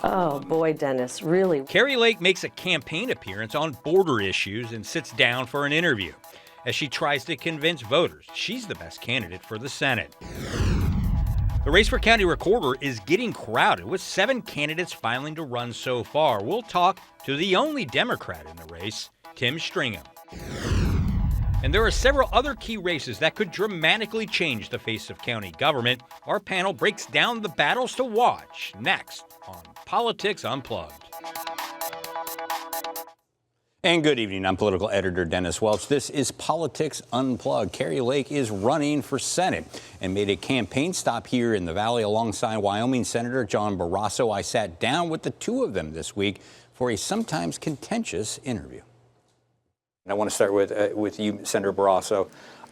Oh boy, Dennis, really. Kari Lake makes a campaign appearance on border issues and sits down for an interview as she tries to convince voters she's the best candidate for the Senate. The race for county recorder is getting crowded, with 7 candidates filing to run so far. We'll talk to the only Democrat in the race, Tim Stringham. And there are several other key races that could dramatically change the face of county government. Our panel breaks down the battles to watch next on Politics Unplugged. And good evening. I'm political editor Dennis Welch. This is Politics Unplugged. Kari Lake is running for Senate and made a campaign stop here in the Valley alongside Wyoming Senator John Barroso. I sat down with the two of them this week for a sometimes contentious interview. I want to start with you, Senator Barroso.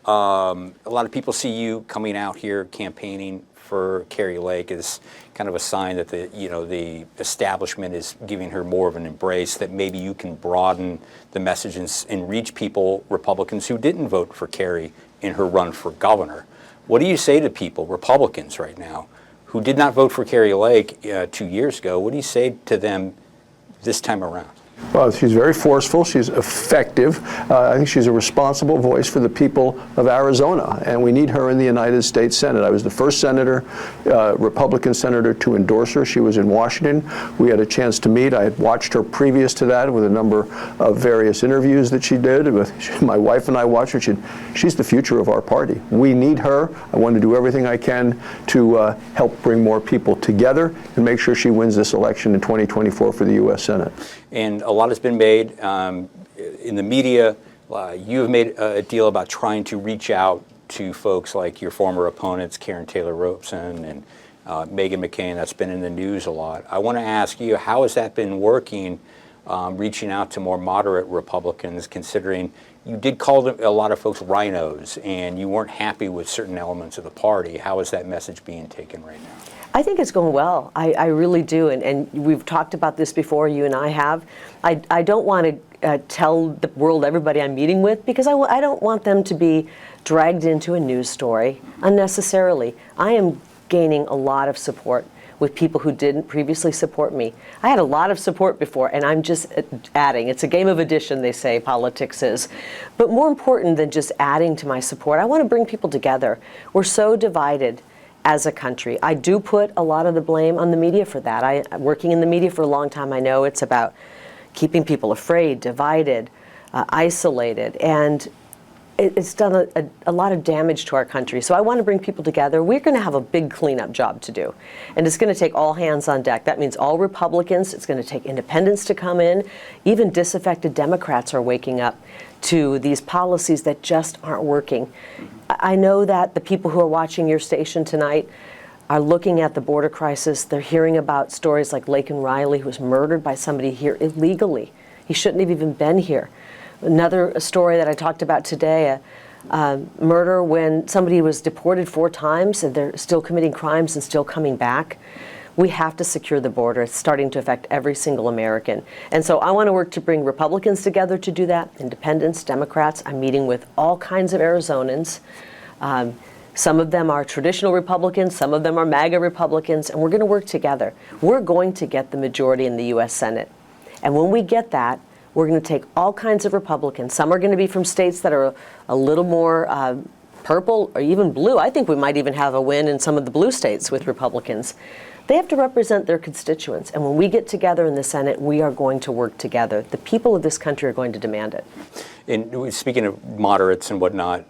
A lot of people see you coming out here campaigning for Kari Lake as kind of a sign that the establishment is giving her more of an embrace, that maybe you can broaden the message and reach people, Republicans who didn't vote for Kari in her run for governor. What do you say to people, Republicans right now, who did not vote for Kari Lake 2 years ago? What do you say to them this time around? Well, she's very forceful. She's effective. I think she's a responsible voice for the people of Arizona, and we need her in the United States Senate. I was the first senator, Republican senator, to endorse her. She was in Washington. We had a chance to meet. I had watched her previous to that with a number of various interviews that she did. My wife and I watched her. She's the future of our party. We need her. I want to do everything I can to help bring more people together and make sure she wins this election in 2024 for the U.S. Senate. And a lot has been made in the media. You have made a deal about trying to reach out to folks like your former opponents, Karen Taylor Robeson and Meghan McCain. That's been in the news a lot. I want to ask you, how has that been working, reaching out to more moderate Republicans, considering you did call them, a lot of folks, rhinos, and you weren't happy with certain elements of the party? How is that message being taken right now? I think it's going well. I really do. And we've talked about this before, you and I have. I don't want to tell the world, everybody I'm meeting with, because I don't want them to be dragged into a news story unnecessarily. I am gaining a lot of support with people who didn't previously support me. I had a lot of support before, and I'm just adding. It's a game of addition, they say, politics is. But more important than just adding to my support, I want to bring people together. We're so divided as a country. I do put a lot of the blame on the media for that. Working in the media for a long time, I know it's about keeping people afraid, divided, isolated, and it's done a lot of damage to our country. So I want to bring people together. We're going to have a big cleanup job to do, and it's going to take all hands on deck. That means all Republicans. It's going to take independents to come in. Even disaffected Democrats are waking up to these policies that just aren't working. I know that the people who are watching your station tonight are looking at the border crisis. They're hearing about stories like Laken Riley, who was murdered by somebody here illegally. He shouldn't have even been here. Another story that I talked about today, a murder when somebody was deported 4 times and they're still committing crimes and still coming back. We have to secure the border. It's starting to affect every single American. And so I want to work to bring Republicans together to do that, independents, Democrats. I'm meeting with all kinds of Arizonans. Some of them are traditional Republicans, some of them are MAGA Republicans, and we're going to work together. We're going to get the majority in the U.S. Senate. And when we get that, we're going to take all kinds of Republicans. Some are going to be from states that are a little more purple or even blue. I think we might even have a win in some of the blue states with Republicans. They have to represent their constituents. And when we get together in the Senate, we are going to work together. The people of this country are going to demand it. And speaking of moderates and whatnot,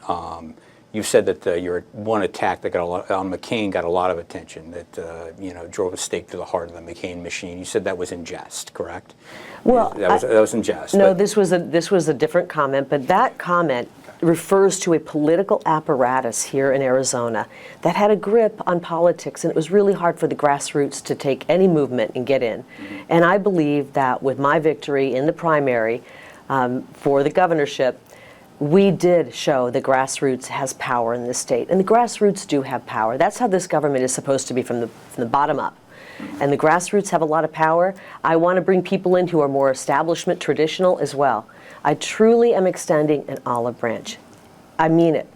you said that your one attack that got on McCain got a lot of attention, that drove a stake to the heart of the McCain machine. You said that was in jest, correct? Well, that was in jest. No, this was a different comment, but that comment refers to a political apparatus here in Arizona that had a grip on politics, and it was really hard for the grassroots to take any movement and get in. Mm-hmm. And I believe that with my victory in the primary for the governorship, we did show the grassroots has power in this state, and the grassroots do have power. That's how this government is supposed to be, from the bottom up. And the grassroots have a lot of power. I want to bring people in who are more establishment traditional as well. I truly am extending an olive branch. I mean it.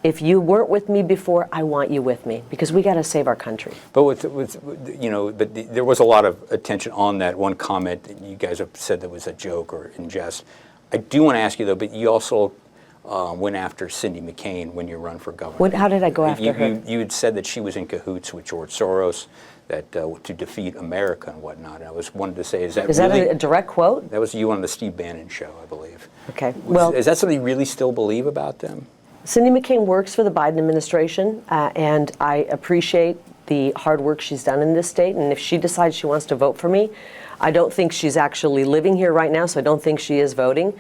if you weren't with me before, I want you with me, because we got to save our country. But there was a lot of attention on that one comment that you guys have said that was a joke or in jest. I do want to ask you though, but you also went after Cindy McCain when you run for governor. How did I go after her? You had said that she was in cahoots with George Soros, that to defeat America and whatnot. And I wanted to say, is that a direct quote? That was you on the Steve Bannon show, I believe. Okay. Well, is that something you really still believe about them? Cindy McCain works for the Biden administration, and I appreciate the hard work she's done in this state. And if she decides she wants to vote for me, I don't think she's actually living here right now, so I don't think she is voting.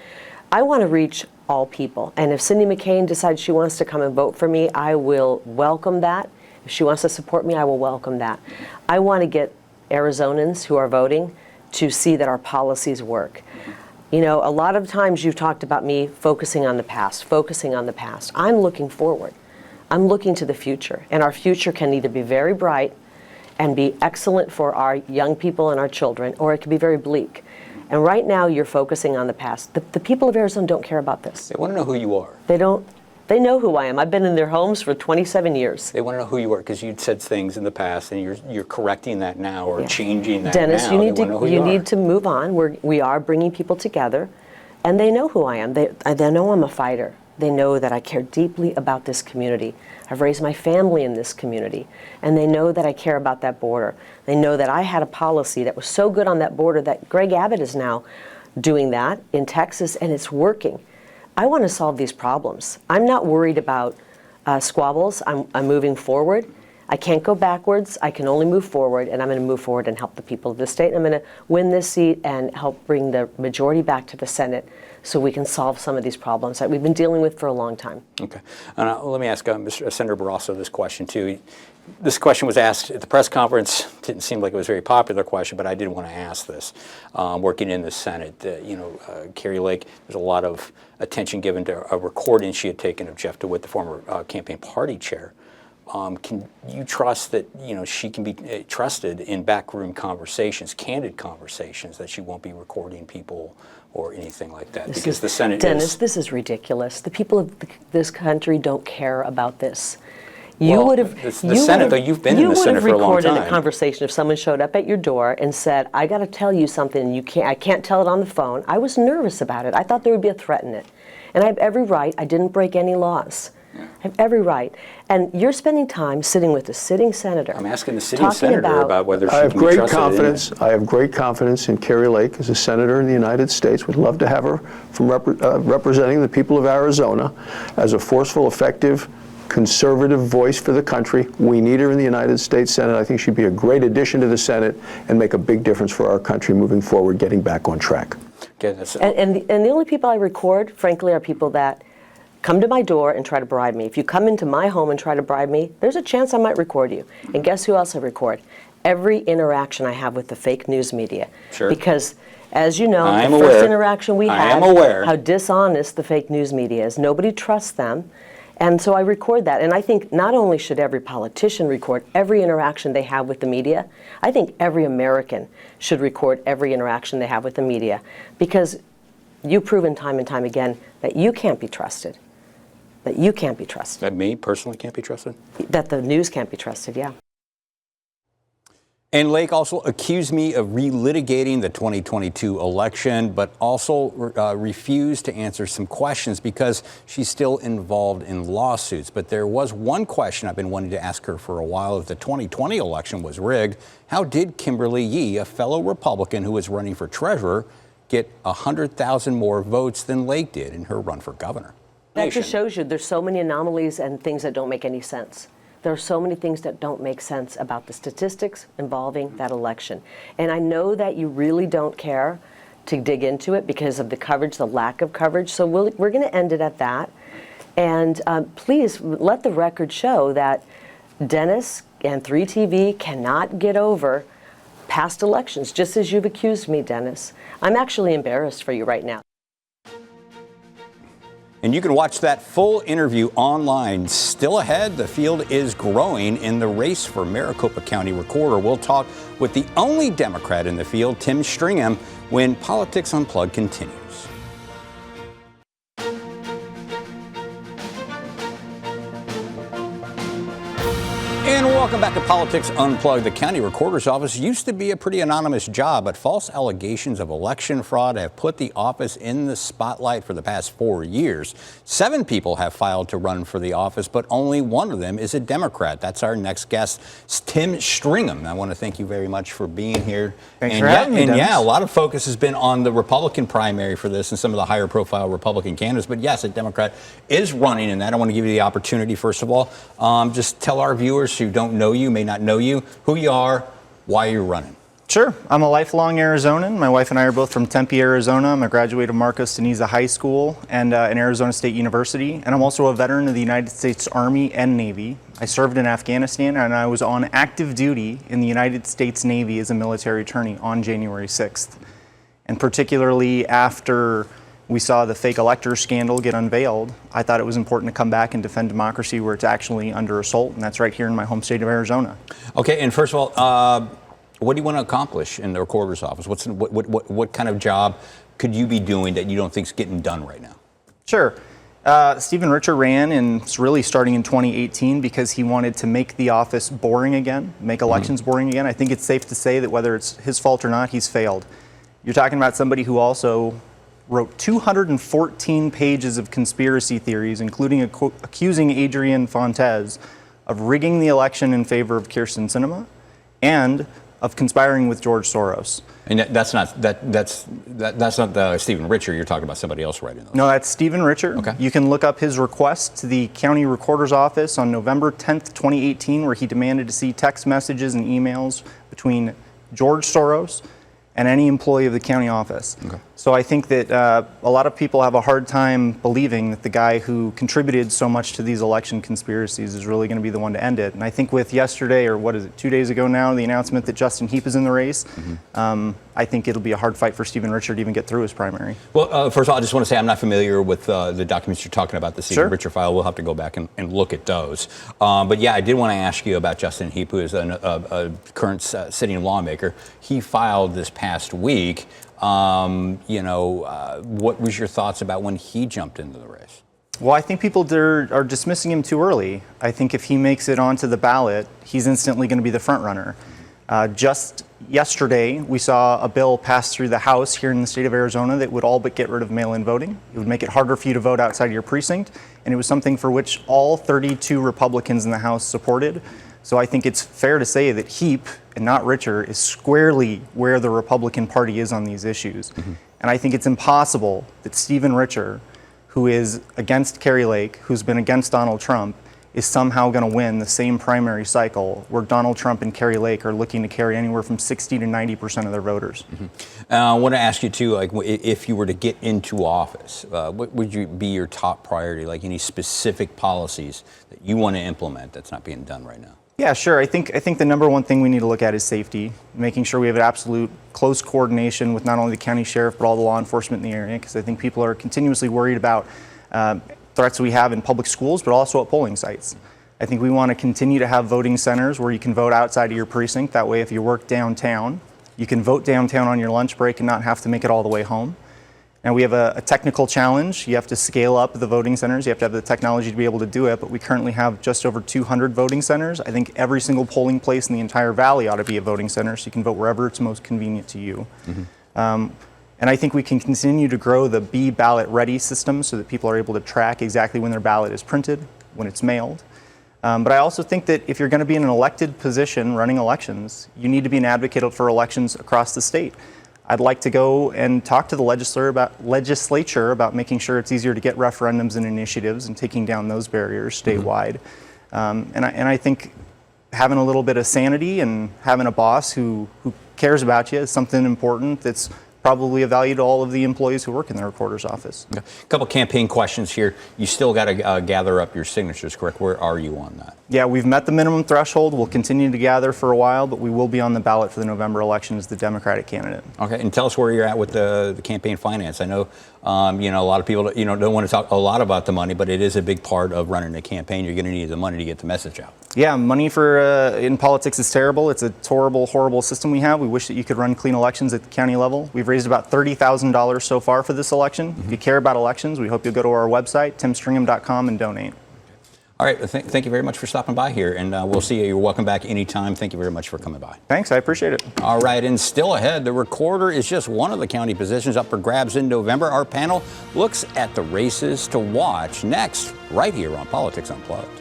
I want to reach all people. And if Cindy McCain decides she wants to come and vote for me, I will welcome that. If she wants to support me, I will welcome that. I want to get Arizonans who are voting to see that our policies work. You know, a lot of times you've talked about me focusing on the past. I'm looking forward. I'm looking to the future. And our future can either be very bright and be excellent for our young people and our children, or it can be very bleak. And right now you're focusing on the past. The people of Arizona don't care about this. They want to know who you are. They don't. They know who I am. I've been in their homes for 27 years. They want to know who you are because you'd said things in the past, and you're correcting that now or changing that Dennis, now. you need to move on. We are bringing people together, and they know who I am. They know I'm a fighter. They know that I care deeply about this community. I've raised my family in this community, and they know that I care about that border. They know that I had a policy that was so good on that border that Greg Abbott is now doing that in Texas, and it's working. I want to solve these problems. I'm not worried about squabbles. I'm moving forward. I can't go backwards. I can only move forward, and I'm going to move forward and help the people of the state. I'm going to win this seat and help bring the majority back to the Senate so we can solve some of these problems that we've been dealing with for a long time. Okay. Let me ask Senator Barroso this question, too. This question was asked at the press conference. Didn't seem like it was a very popular question, but I did want to ask this. Working in the Senate, Kari Lake, there's a lot of attention given to a recording she had taken of Jeff DeWitt, the former campaign party chair. Can you trust that she can be trusted in backroom conversations, candid conversations, that she won't be recording people or anything like that? Because the Senate Dennis, this is ridiculous. The people of this country don't care about this. The Senate, though, you've been in the Senate for a long time. You would have recorded a conversation if someone showed up at your door and said, I got to tell you something, I can't tell it on the phone. I was nervous about it. I thought there would be a threat in it. And I have every right. I didn't break any laws. I have every right. And you're spending time sitting with a sitting senator. I'm asking the sitting senator about whether she can be trusted. I have great confidence in Kari Lake as a senator in the United States. Would love to have her from representing the people of Arizona as a forceful, effective, conservative voice for the country. We need her in the United States Senate. I think she'd be a great addition to the Senate and make a big difference for our country moving forward, getting back on track. And the only people I record, frankly, are people that come to my door and try to bribe me. If you come into my home and try to bribe me, there's a chance I might record you. And guess who else I record? Every interaction I have with the fake news media. Sure. Because, as you know, the first interaction we had, aware how dishonest the fake news media is. Nobody trusts them. And so I record that. And I think not only should every politician record every interaction they have with the media, I think every American should record every interaction they have with the media. Because you've proven time and time again that you can't be trusted. That you can't be trusted. That me personally can't be trusted? That the news can't be trusted, yeah. And Lake also accused me of relitigating the 2022 election, but also refused to answer some questions because she's still involved in lawsuits. But there was one question I've been wanting to ask her for a while. If the 2020 election was rigged, how did Kimberly Yee, a fellow Republican who was running for treasurer, get 100,000 more votes than Lake did in her run for governor? That just shows you there's so many anomalies and things that don't make any sense. There are so many things that don't make sense about the statistics involving that election. And I know that you really don't care to dig into it because of the coverage, the lack of coverage. So we're going to end it at that. And please let the record show that Dennis and 3TV cannot get over past elections, just as you've accused me, Dennis. I'm actually embarrassed for you right now. And you can watch that full interview online. Still ahead, the field is growing in the race for Maricopa County Recorder. We'll talk with the only Democrat in the field, Tim Stringham, when Politics Unplugged continues. And welcome back to Politics Unplugged. The county recorder's office used to be a pretty anonymous job, but false allegations of election fraud have put the office in the spotlight for the past 4 years. 7 people have filed to run for the office, but only one of them is a Democrat. That's our next guest, Tim Stringham. I want to thank you very much for being here. Thanks for having me, Dennis. Yeah, a lot of focus has been on the Republican primary for this and some of the higher profile Republican candidates. But yes, a Democrat is running in that. I want to give you the opportunity, first of all, just tell our viewers who don't know you, may not know you, who you are, why you're running. Sure. I'm a lifelong Arizonan. My wife and I are both from Tempe, Arizona. I'm a graduate of Marcos Deniza High School and an Arizona State University. And I'm also a veteran of the United States Army and Navy. I served in Afghanistan and I was on active duty in the United States Navy as a military attorney on January 6th. And particularly after we saw the fake elector scandal get unveiled, I thought it was important to come back and defend democracy where it's actually under assault, and that's right here in my home state of Arizona. Okay, and first of all, what do you want to accomplish in the recorder's office? What kind of job could you be doing that you don't think is getting done right now? Sure. Stephen Richer ran, and it's really starting in 2018 because he wanted to make the office boring again, make elections boring again. I think it's safe to say that whether it's his fault or not, he's failed. You're talking about somebody who also wrote 214 pages of conspiracy theories, including accusing Adrian Fontes of rigging the election in favor of Kyrsten Sinema and of conspiring with George Soros. And that's not Stephen Richer. You're talking about somebody else writing those. No, that's Stephen Richer. Okay. You can look up his request to the county recorder's office on November 10th, 2018, where he demanded to see text messages and emails between George Soros and any employee of the county office. Okay. So I think that a lot of people have a hard time believing that the guy who contributed so much to these election conspiracies is really going to be the one to end it. And I think with yesterday, or what is it, 2 days ago now, the announcement that Justin Heap is in the race, I think it'll be a hard fight for Stephen Richer to even get through his primary. Well, first of all, I just want to say I'm not familiar with the documents you're talking about, the Stephen Richer file. We'll have to go back and look at those. But yeah, I did want to ask you about Justin Heap, who is a current sitting lawmaker. He filed this past week. What was your thoughts about when he jumped into the race? Well, I think people are dismissing him too early. I think if he makes it onto the ballot, he's instantly going to be the front runner. Just yesterday, we saw a bill pass through the House here in the state of Arizona that would all but get rid of mail-in voting. It would make it harder for you to vote outside of your precinct, and it was something for which all 32 Republicans in the House supported. So I think it's fair to say that Heap, and not Richer, is squarely where the Republican Party is on these issues. And I think it's impossible that Stephen Richer, who is against Kari Lake, who's been against Donald Trump, is somehow going to win the same primary cycle where Donald Trump and Kari Lake are looking to carry anywhere from 60 to 90% of their voters. I want to ask you too, like, if you were to get into office, what would be your top priority? Like any specific policies that you want to implement that's not being done right now? Yeah, sure. I think the number one thing we need to look at is safety, making sure we have an absolute close coordination with not only the county sheriff but all the law enforcement in the area, because I think people are continuously worried about threats we have in public schools, but also at polling sites. I think we want to continue to have voting centers where you can vote outside of your precinct. That way, if you work downtown, you can vote downtown on your lunch break and not have to make it all the way home. Now, we have a technical challenge. You have to scale up the voting centers. You have to have the technology to be able to do it, but we currently have just over 200 voting centers. I think every single polling place in the entire valley ought to be a voting center, so you can vote wherever it's most convenient to you. And I think we can continue to grow the Be Ballot Ready system so that people are able to track exactly when their ballot is printed, when it's mailed. But I also think that if you're going to be in an elected position running elections, you need to be an advocate for elections across the state. I'd like to go and talk to the legislature about making sure it's easier to get referendums and initiatives and taking down those barriers statewide. And I think having a little bit of sanity and having a boss who cares about you is something important that's probably of value to all of the employees who work in the recorder's office. Okay. A couple campaign questions here. You still got to gather up your signatures, correct? Where are you on that? Yeah, we've met the minimum threshold. We'll continue to gather for a while, but we will be on the ballot for the November election as the Democratic candidate. Okay, and tell us where you're at with the campaign finance. I know, a lot of people, don't want to talk a lot about the money, but it is a big part of running a campaign. You're going to need the money to get the message out. Yeah, money in politics is terrible. It's a horrible, horrible system we have. We wish that you could run clean elections at the county level. We've raised about $30,000 so far for this election. If you care about elections, we hope you'll go to our website, timstringham.com, and donate. All right, thank you very much for stopping by here, and we'll see you. You're welcome back anytime. Thank you very much for coming by. Thanks, I appreciate it. All right, and still ahead, the recorder is just one of the county positions up for grabs in November. Our panel looks at the races to watch next, right here on Politics Unplugged.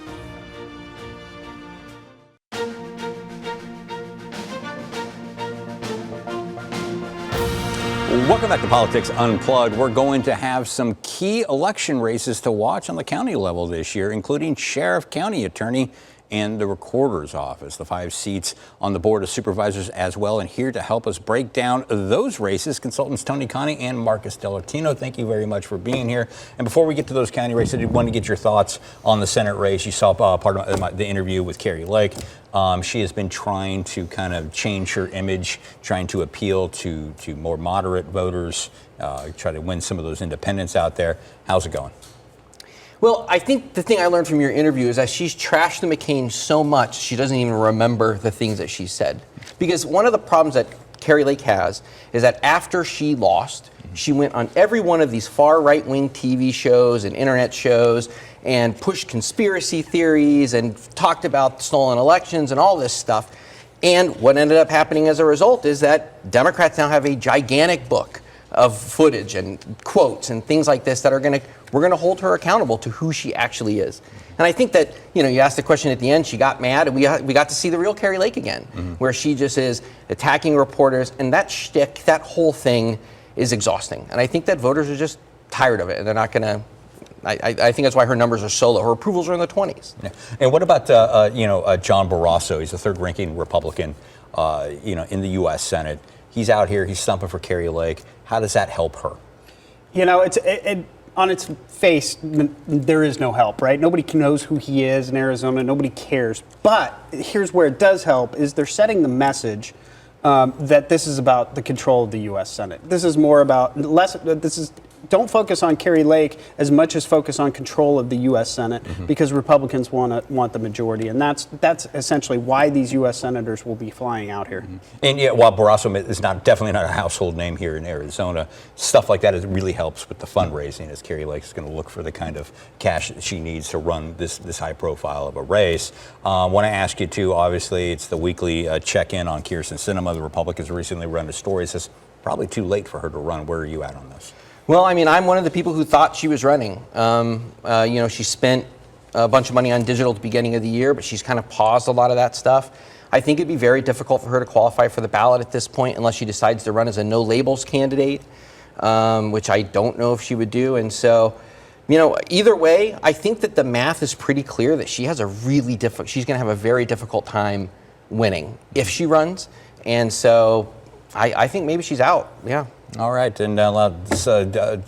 Welcome back to Politics Unplugged. We're going to have some key election races to watch on the county level this year, including sheriff, county attorney, and the recorder's office, the 5 seats on the Board of Supervisors as well. And here to help us break down those races, consultants Tony Connie and Marcus Dellartino. Thank you very much for being here. And before we get to those county races, I did want to get your thoughts on the Senate race. You saw part of the interview with Kari Lake. She has been trying to kind of change her image, trying to appeal to more moderate voters, try to win some of those independents out there. How's it going? Well, I think the thing I learned from your interview is that she's trashed the McCain so much she doesn't even remember the things that she said. Because one of the problems that Kari Lake has is that after she lost, she went on every one of these far right-wing TV shows and internet shows and pushed conspiracy theories and talked about stolen elections and all this stuff. And what ended up happening as a result is that Democrats now have a gigantic book of footage and quotes and things like this that we're gonna hold her accountable to who she actually is. And I think that, you asked the question at the end, she got mad, and we got to see the real Kari Lake again, where she just is attacking reporters, and that shtick, that whole thing is exhausting. And I think that voters are just tired of it, and they're not gonna, I think that's why her numbers are so low. Her approvals are in the 20s. Yeah. And what about, John Barroso? He's the third-ranking Republican, in the U.S. Senate. He's out here, he's stumping for Kari Lake. How does that help her? On its face, there is no help, right? Nobody knows who he is in Arizona. Nobody cares. But here's where it does help: is they're setting the message that this is about the control of the U.S. Senate. This is more about don't focus on Kari Lake as much as focus on control of the U.S. Senate, because Republicans want the majority, and that's essentially why these U.S. senators will be flying out here. And yeah, while Barroso is definitely not a household name here in Arizona, stuff like that really helps with the fundraising, as Kari Lake is going to look for the kind of cash that she needs to run this high profile of a race. Want to ask you too, obviously, it's the weekly check-in on Kyrsten Sinema. The Republicans recently run a story that says probably too late for her to run. Where are you at on this? Well, I mean, I'm one of the people who thought she was running. She spent a bunch of money on digital at the beginning of the year, but she's kind of paused a lot of that stuff. I think it'd be very difficult for her to qualify for the ballot at this point unless she decides to run as a no labels candidate, which I don't know if she would do. And so, either way, I think that the math is pretty clear that she has she's going to have a very difficult time winning if she runs. And so I think maybe she's out. Yeah. All right, and let's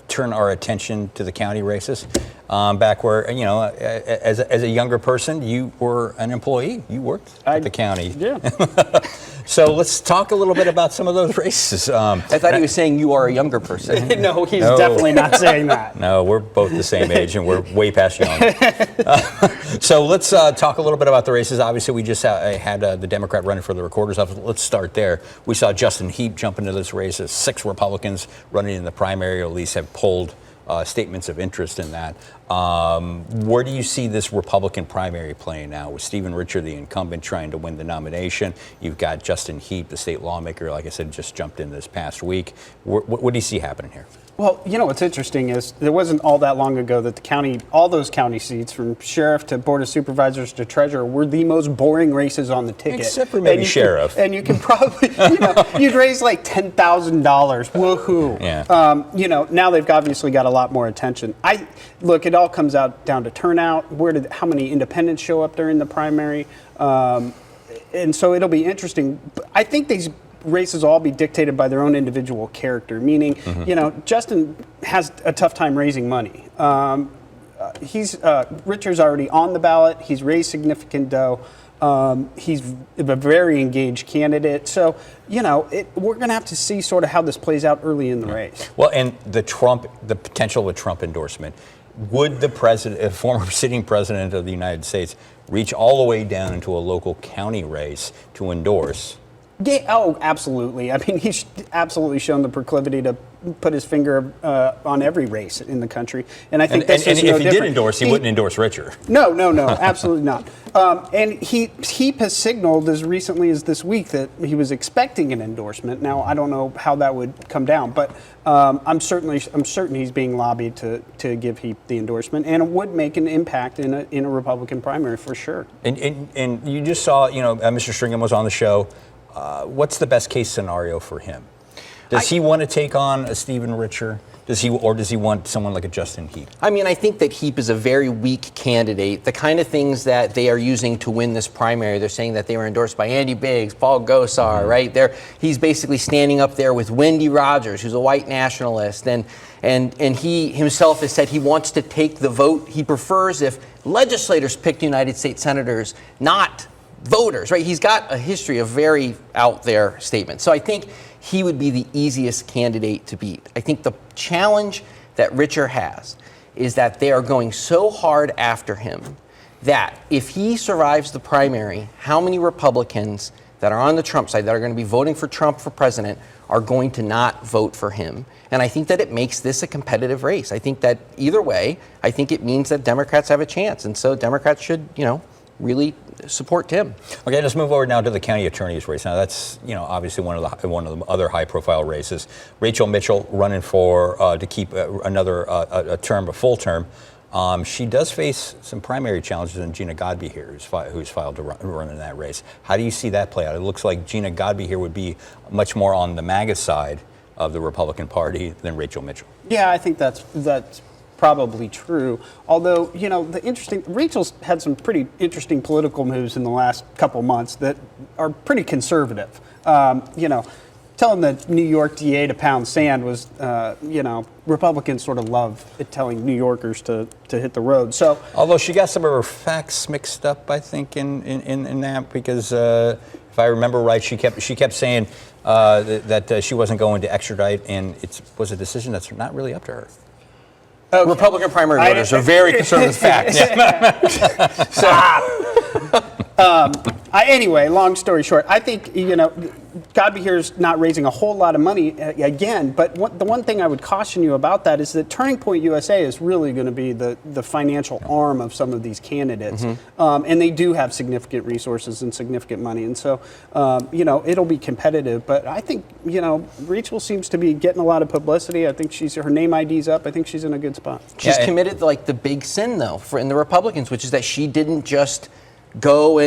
turn our attention to the county races. Back where, as a younger person, you were an employee. You worked at the county. Yeah. So let's talk a little bit about some of those races. I thought he was saying you are a younger person. No, he's definitely not saying that. No, we're both the same age, and we're way past young. So let's talk a little bit about the races. Obviously, we just had the Democrat running for the recorder's office. Let's start there. We saw Justin Heap jump into this race. 6 Republicans running in the primary, or at least have polled statements of interest in that. Where do you see this Republican primary playing now, with Stephen Richer, the incumbent, trying to win the nomination? You've got Justin Heap, the state lawmaker, like I said, just jumped in this past week. What do you see happening here? Well, what's interesting is there wasn't all that long ago that all those county seats, from sheriff to board of supervisors to treasurer, were the most boring races on the ticket. Except for maybe sheriff. And you can probably, you'd raise like $10,000. Woohoo! Yeah. Now they've obviously got a lot more attention. Look, it all comes down to turnout. How many independents show up during the primary? And so it'll be interesting. I think these races will all be dictated by their own individual character, meaning, Justin has a tough time raising money. Richard's already on the ballot. He's raised significant dough. He's a very engaged candidate. So, we're going to have to see sort of how this plays out early in the race. Well, and the potential of a Trump endorsement. Would the president, a former sitting president of the United States, reach all the way down into a local county race to endorse Yeah, oh, absolutely. I mean, he's absolutely shown the proclivity to put his finger on every race in the country, and I think that's and just if no he different. did endorse, he wouldn't endorse Richer. No, absolutely not. And he has signaled as recently as this week that he was expecting an endorsement. Now, I don't know how that would come down, but I'm certain he's being lobbied to give Heap the endorsement, and it would make an impact in a Republican primary for sure. And you just saw, Mr. Stringham was on the show. What's the best case scenario for him? Does he want to take on a Stephen Richer? Does he want someone like a Justin Heap? I mean, I think that Heap is a very weak candidate. The kind of things that they are using to win this primary, they're saying that they were endorsed by Andy Biggs, Paul Gosar, right? He's basically standing up there with Wendy Rogers, who's a white nationalist, and he himself has said he wants to take the vote. He prefers if legislators picked United States senators, not voters, right? He's got a history of very out there statements. So I think he would be the easiest candidate to beat. I think the challenge that Richer has is that they are going so hard after him that if he survives the primary, how many Republicans that are on the Trump side that are going to be voting for Trump for president are going to not vote for him? And I think that it makes this a competitive race. I think that either way, I think it means that Democrats have a chance. And so Democrats should, really support Tim. Okay, let's move over now to the county attorney's race. Now that's obviously one of the other high-profile races. Rachel Mitchell running for to keep another a full term. She does face some primary challenges in Gina Godby here, who's filed to run in that race. How do you see that play out? It looks like Gina Godby here would be much more on the MAGA side of the Republican Party than Rachel Mitchell. Yeah, I think that's probably true. Although, Rachel's had some pretty interesting political moves in the last couple months that are pretty conservative. Telling the New York DA to pound sand was, Republicans sort of love telling New Yorkers to hit the road. So, although she got some of her facts mixed up, I think in that, because if I remember right, she kept saying that she wasn't going to extradite, and it was a decision that's not really up to her. Okay. Republican primary voters are very conservative facts. Anyway, long story short, I think, Godby here is not raising a whole lot of money again, but the one thing I would caution you about that is that Turning Point USA is really going to be the financial arm of some of these candidates. Mm-hmm. And they do have significant resources and significant money. And so, it'll be competitive. But I think, Rachel seems to be getting a lot of publicity. I think her name ID's up. I think she's in a good spot. She's committed the big sin, though, in the Republicans, which is that she didn't just go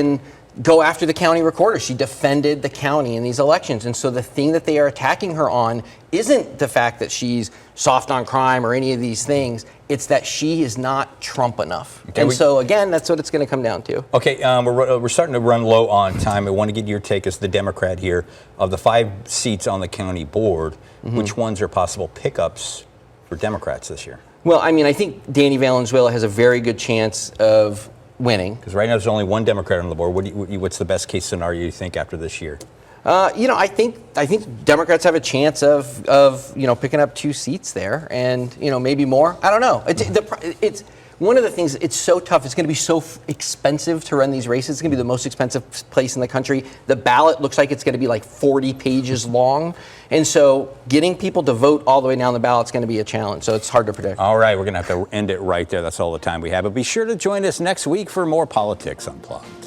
after the county recorder. She defended the county in these elections. And so the thing that they are attacking her on isn't the fact that she's soft on crime or any of these things. It's that she is not Trump enough. Okay, and so, again, that's what it's going to come down to. Okay, we're starting to run low on time. I want to get your take as the Democrat here. Of the 5 seats on the county board, mm-hmm. which ones are possible pickups for Democrats this year? Well, I mean, I think Danny Valenzuela has a very good chance of winning. Because right now there's only one Democrat on the board. What's the best case scenario you think after this year? I think Democrats have a chance of picking up 2 seats there, and maybe more. I don't know. It's one of the things. It's so tough. It's going to be so expensive to run these races. It's going to be the most expensive place in the country. The ballot looks like it's going to be like 40 pages long, and so getting people to vote all the way down the ballot is going to be a challenge. So it's hard to predict. All right, we're going to have to end it right there. That's all the time we have. But be sure to join us next week for more Politics Unplugged.